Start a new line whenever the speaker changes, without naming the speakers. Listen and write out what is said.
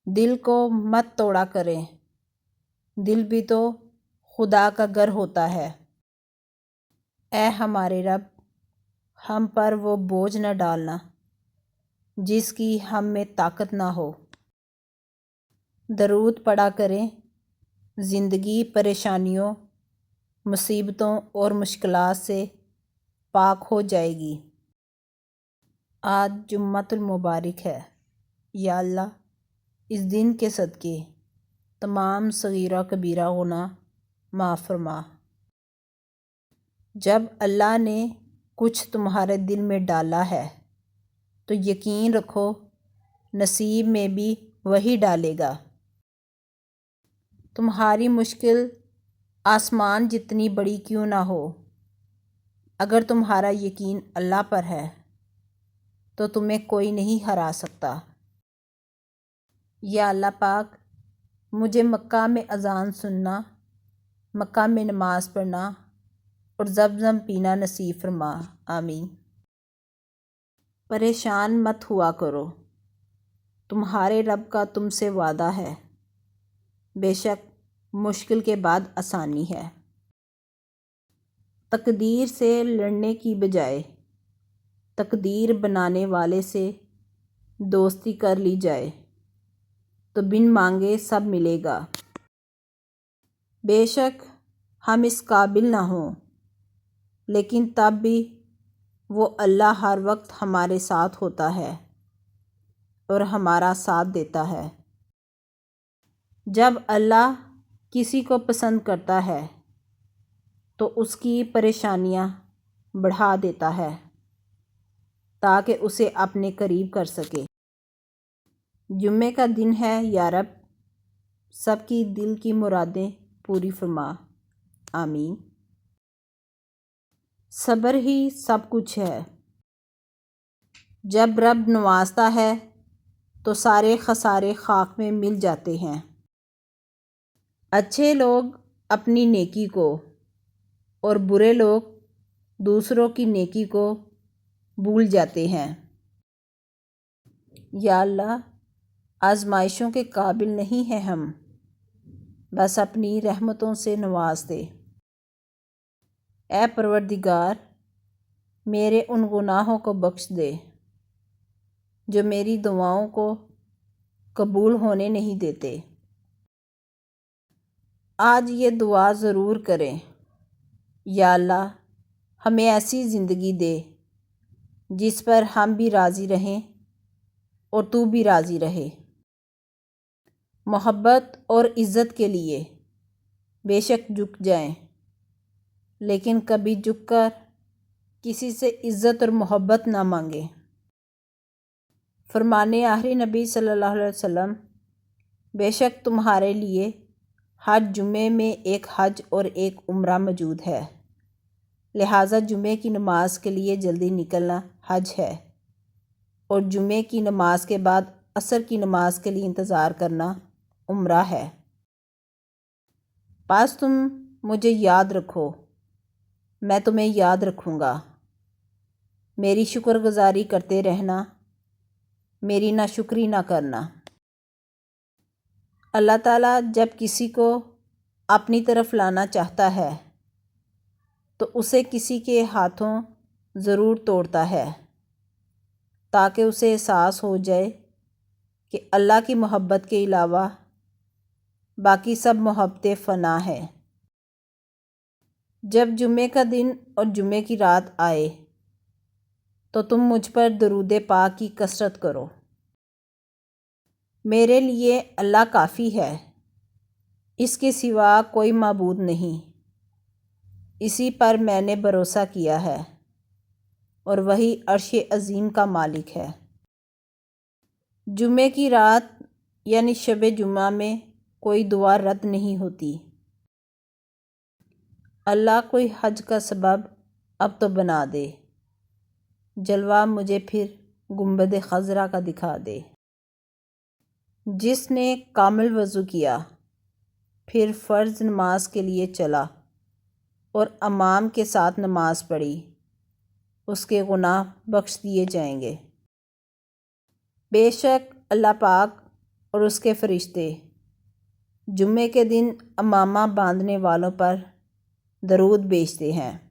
دل کو مت توڑا کریں، دل بھی تو خدا کا گھر ہوتا ہے۔ اے ہمارے رب، ہم پر وہ بوجھ نہ ڈالنا جس کی ہم میں طاقت نہ ہو۔ درود پڑھا کریں، زندگی پریشانیوں، مصیبتوں اور مشکلات سے پاک ہو جائے گی۔ آج جمعۃ المبارک ہے، یا اللہ اس دن کے صدقے تمام صغیرہ کبیرہ گناہ معاف فرما۔ جب اللہ نے کچھ تمہارے دل میں ڈالا ہے تو یقین رکھو نصیب میں بھی وہی ڈالے گا۔ تمہاری مشکل آسمان جتنی بڑی کیوں نہ ہو، اگر تمہارا یقین اللہ پر ہے تو تمہیں کوئی نہیں ہرا سکتا۔ یا اللہ پاک، مجھے مکہ میں اذان سننا، مکہ میں نماز پڑھنا اور زمزم پینا نصیب فرما، آمین۔ پریشان مت ہوا کرو، تمہارے رب کا تم سے وعدہ ہے، بے شک مشکل کے بعد آسانی ہے۔ تقدیر سے لڑنے کی بجائے تقدیر بنانے والے سے دوستی کر لی جائے تو بن مانگے سب ملے گا۔ بے شک ہم اس قابل نہ ہوں، لیکن تب بھی وہ اللہ ہر وقت ہمارے ساتھ ہوتا ہے اور ہمارا ساتھ دیتا ہے۔ جب اللہ کسی کو پسند کرتا ہے تو اس کی پریشانیاں بڑھا دیتا ہے تاکہ اسے اپنے قریب کر سکے۔ جمعے کا دن ہے، یا رب سب کی دل کی مرادیں پوری فرما، آمین۔ صبر ہی سب کچھ ہے، جب رب نوازتا ہے تو سارے خسارے خاک میں مل جاتے ہیں۔ اچھے لوگ اپنی نیکی کو اور برے لوگ دوسروں کی نیکی کو بھول جاتے ہیں۔ یا اللہ آزمائشوں کے قابل نہیں ہیں ہم، بس اپنی رحمتوں سے نواز دے۔ اے پروردگار، میرے ان گناہوں کو بخش دے جو میری دعاؤں کو قبول ہونے نہیں دیتے۔ آج یہ دعا ضرور کریں، یا اللہ ہمیں ایسی زندگی دے جس پر ہم بھی راضی رہیں اور تو بھی راضی رہے۔ محبت اور عزت کے لیے بے شک جھک جائیں، لیکن کبھی جھک کر کسی سے عزت اور محبت نہ مانگیں۔ فرمانے آخری نبی صلی اللہ علیہ وسلم، بے شک تمہارے لیے ہر جمعے میں ایک حج اور ایک عمرہ موجود ہے، لہٰذا جمعے کی نماز کے لیے جلدی نکلنا حج ہے اور جمعے کی نماز کے بعد عصر کی نماز کے لیے انتظار کرنا عمرہ ہے۔ بس تم مجھے یاد رکھو، میں تمہیں یاد رکھوں گا، میری شکر گزاری کرتے رہنا، میری ناشکری نہ کرنا۔ اللہ تعالیٰ جب کسی کو اپنی طرف لانا چاہتا ہے تو اسے کسی کے ہاتھوں ضرور توڑتا ہے تاکہ اسے احساس ہو جائے کہ اللہ کی محبت کے علاوہ باقی سب محبتیں فنا ہیں۔ جب جمعے کا دن اور جمعے کی رات آئے تو تم مجھ پر درود پاک کی کثرت کرو۔ میرے لیے اللہ کافی ہے، اس کے سوا کوئی معبود نہیں، اسی پر میں نے بھروسہ کیا ہے اور وہی عرش عظیم کا مالک ہے۔ جمعے کی رات یعنی شب جمعہ میں کوئی دعا رد نہیں ہوتی۔ اللہ کوئی حج کا سبب اب تو بنا دے، جلوہ مجھے پھر گنبد خضرا کا دکھا دے۔ جس نے کامل وضو کیا پھر فرض نماز کے لیے چلا اور امام کے ساتھ نماز پڑھی، اس کے گناہ بخش دیے جائیں گے۔ بے شک اللہ پاک اور اس کے فرشتے جمعے کے دن امامہ باندھنے والوں پر درود بھیجتے ہیں۔